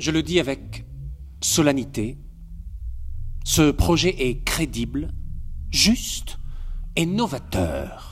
Je le dis avec solennité, ce projet est crédible, juste et novateur.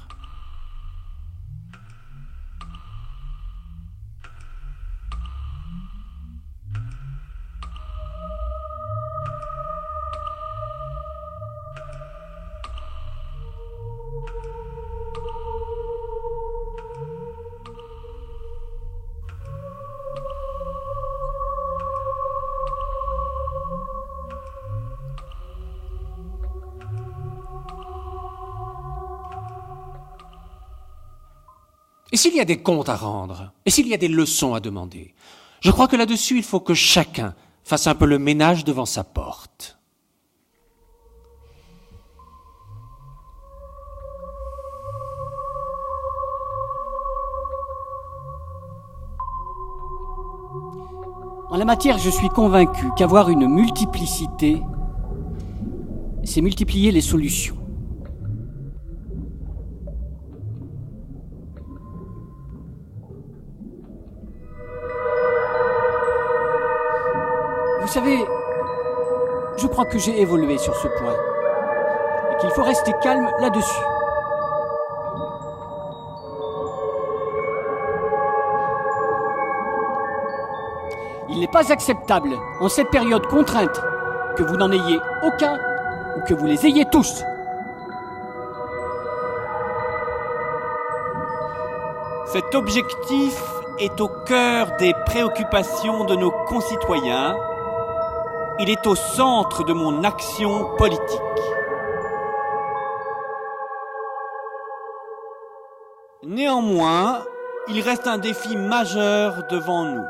Et s'il y a des comptes à rendre, et s'il y a des leçons à demander, je crois que là-dessus, il faut que chacun fasse un peu le ménage devant sa porte. En la matière, je suis convaincu qu'avoir une multiplicité, c'est multiplier les solutions. Vous savez, je crois que j'ai évolué sur ce point et qu'il faut rester calme là-dessus. Il n'est pas acceptable, en cette période contrainte, que vous n'en ayez aucun ou que vous les ayez tous. Cet objectif est au cœur des préoccupations de nos concitoyens. Il est au centre de mon action politique. Néanmoins, il reste un défi majeur devant nous.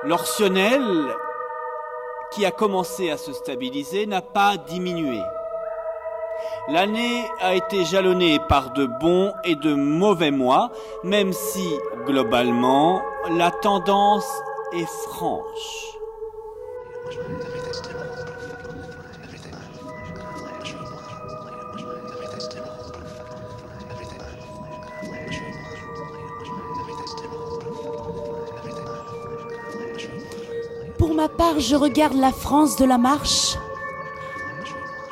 L'Orcionnel, qui a commencé à se stabiliser, n'a pas diminué. L'année a été jalonnée par de bons et de mauvais mois, même si, globalement, la tendance est franche. Pour ma part, je regarde la France de la marche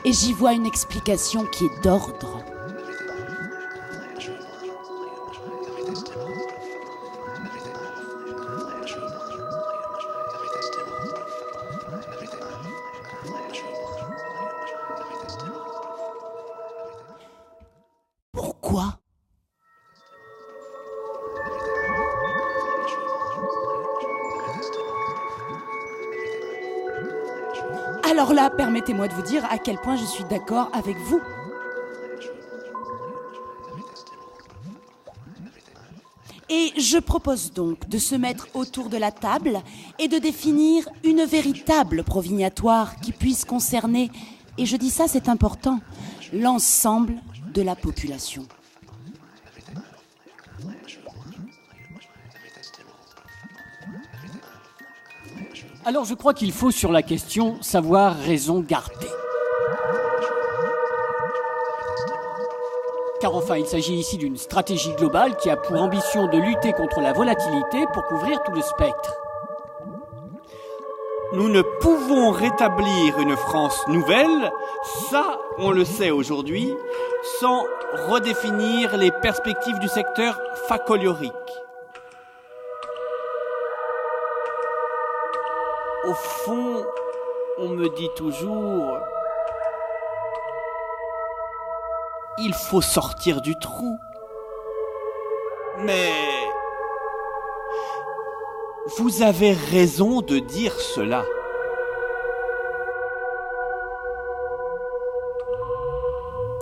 et j'y vois une explication qui est d'ordre. Pourquoi ? Alors là, permettez-moi de vous dire à quel point je suis d'accord avec vous. Et je propose donc de se mettre autour de la table et de définir une véritable provignatoire qui puisse concerner, et je dis ça, c'est important, l'ensemble de la population. Alors je crois qu'il faut sur la question savoir raison garder. Car enfin, il s'agit ici d'une stratégie globale qui a pour ambition de lutter contre la volatilité pour couvrir tout le spectre. Nous ne pouvons rétablir une France nouvelle, ça on le sait aujourd'hui, sans redéfinir les perspectives du secteur facoliorique. Au fond, on me dit toujours, il faut sortir du trou. Mais vous avez raison de dire cela.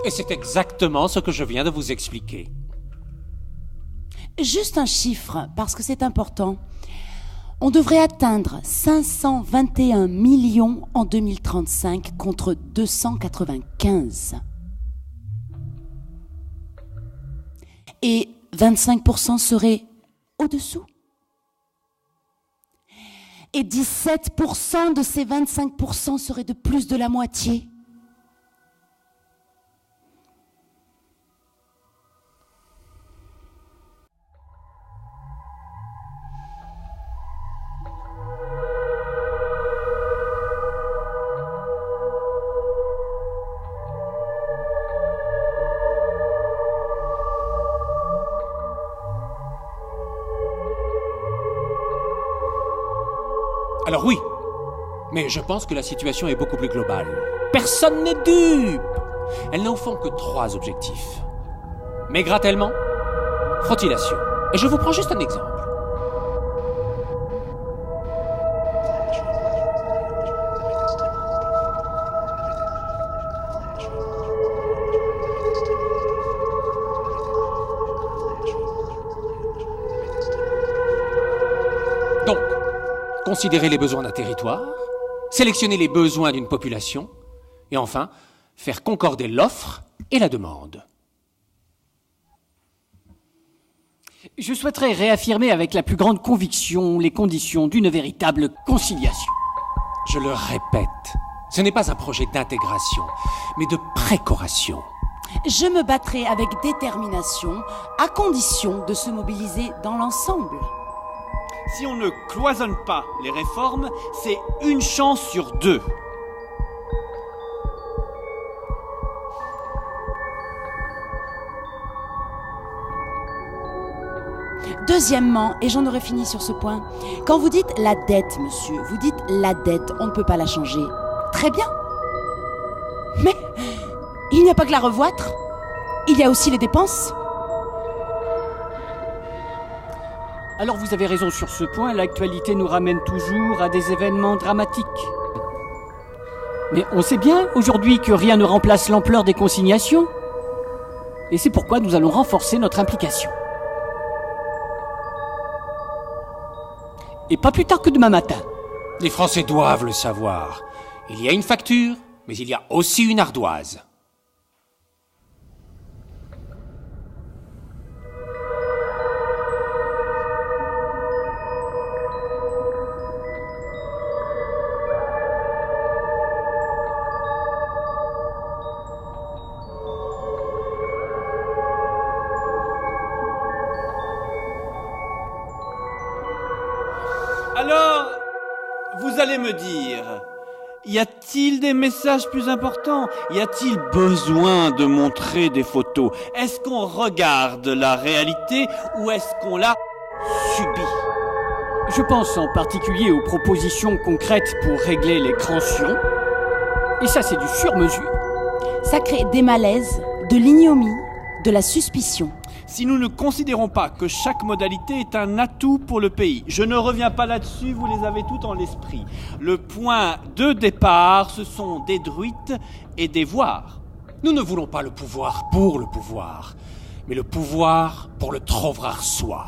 Et c'est exactement ce que je viens de vous expliquer. Juste un chiffre, parce que c'est important. On devrait atteindre 521 millions en 2035 contre 295. Et 25% seraient au-dessous. Et 17% de ces 25% seraient de plus de la moitié. Alors oui, mais je pense que la situation est beaucoup plus globale. Personne n'est dupe. Elle n'a au fond que 3 objectifs. Maigrat-tellement, frottillation. Et je vous prends juste un exemple. Donc, considérer les besoins d'un territoire, sélectionner les besoins d'une population, et enfin, faire concorder l'offre et la demande. Je souhaiterais réaffirmer avec la plus grande conviction les conditions d'une véritable conciliation. Je le répète, ce n'est pas un projet d'intégration, mais de précoration. Je me battrai avec détermination, à condition de se mobiliser dans l'ensemble. Si on ne cloisonne pas les réformes, c'est une chance sur 2. Deuxièmement, et j'en aurai fini sur ce point, quand vous dites la dette, monsieur, vous dites la dette, on ne peut pas la changer. Très bien. Mais il n'y a pas que la revoître, il y a aussi les dépenses. Alors vous avez raison sur ce point, l'actualité nous ramène toujours à des événements dramatiques. Mais on sait bien aujourd'hui que rien ne remplace l'ampleur des consignations. Et c'est pourquoi nous allons renforcer notre implication. Et pas plus tard que demain matin. Les Français doivent le savoir. Il y a une facture, mais il y a aussi une ardoise. Alors, vous allez me dire, y a-t-il des messages plus importants? Y a-t-il besoin de montrer des photos? Est-ce qu'on regarde la réalité ou est-ce qu'on la subit? Je pense en particulier aux propositions concrètes pour régler les tensions. Et ça, c'est du sur-mesure. Ça crée des malaises, de l'ignomie, de la suspicion. Si nous ne considérons pas que chaque modalité est un atout pour le pays, je ne reviens pas là-dessus, vous les avez toutes en l'esprit. Le point de départ, ce sont des druites et des voirs. Nous ne voulons pas le pouvoir pour le pouvoir, mais le pouvoir pour le trouver soi.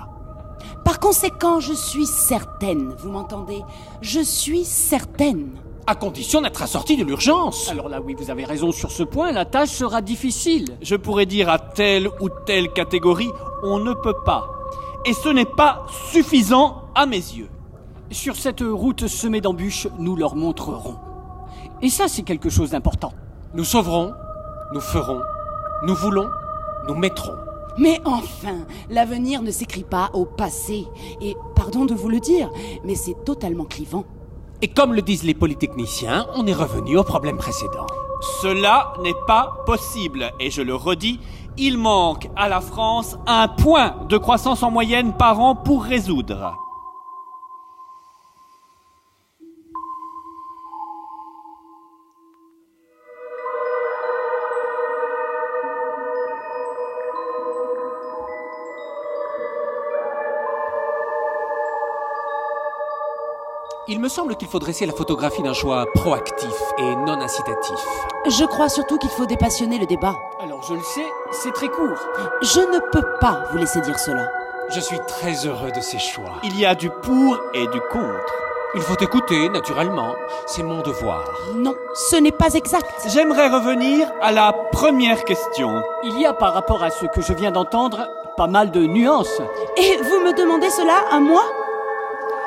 Par conséquent, je suis certaine, vous m'entendez? Je suis certaine. À condition d'être assorti de l'urgence. Alors là, oui, vous avez raison sur ce point, la tâche sera difficile. Je pourrais dire à telle ou telle catégorie, on ne peut pas. Et ce n'est pas suffisant à mes yeux. Sur cette route semée d'embûches, nous leur montrerons. Et ça, c'est quelque chose d'important. Nous sauverons, nous ferons, nous voulons, nous mettrons. Mais enfin, l'avenir ne s'écrit pas au passé. Et pardon de vous le dire, mais c'est totalement clivant. Et comme le disent les polytechniciens, on est revenu au problème précédent. Cela n'est pas possible. Et je le redis, il manque à la France 1 point de croissance en moyenne par an pour résoudre. Il me semble qu'il faut dresser la photographie d'un choix proactif et non incitatif. Je crois surtout qu'il faut dépassionner le débat. Alors je le sais, c'est très court. Je ne peux pas vous laisser dire cela. Je suis très heureux de ces choix. Il y a du pour et du contre. Il faut écouter, naturellement. C'est mon devoir. Non, ce n'est pas exact. J'aimerais revenir à la première question. Il y a par rapport à ce que je viens d'entendre, pas mal de nuances. Et vous me demandez cela à moi ?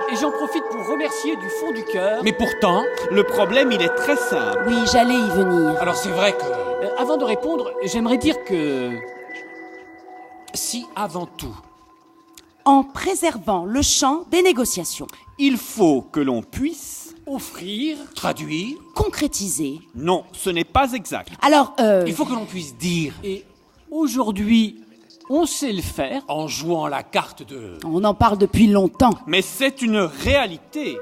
Et j'en profite pour remercier du fond du cœur. Mais pourtant, le problème, il est très simple. Oui, j'allais y venir. Alors c'est vrai que... Avant de répondre, j'aimerais dire que... Si avant tout... En préservant le champ des négociations. Il faut que l'on puisse... offrir... Traduire... Concrétiser. Non, ce n'est pas exact. Alors, Il faut que l'on puisse dire... Et aujourd'hui... on sait le faire. En jouant la carte de... On en parle depuis longtemps. Mais c'est une réalité.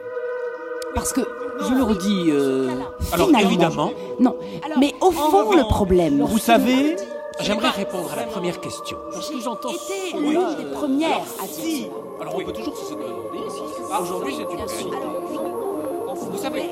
Parce que, Je le redis, Alors, finalement- évidemment, Non, mais au fond, le problème... Vous savez, j'aimerais répondre à la première question. parce que j'entends était ce l'une son-là, des premières à dire cela. Alors, on peut toujours se demander si aujourd'hui c'est une réalité. Vous savez,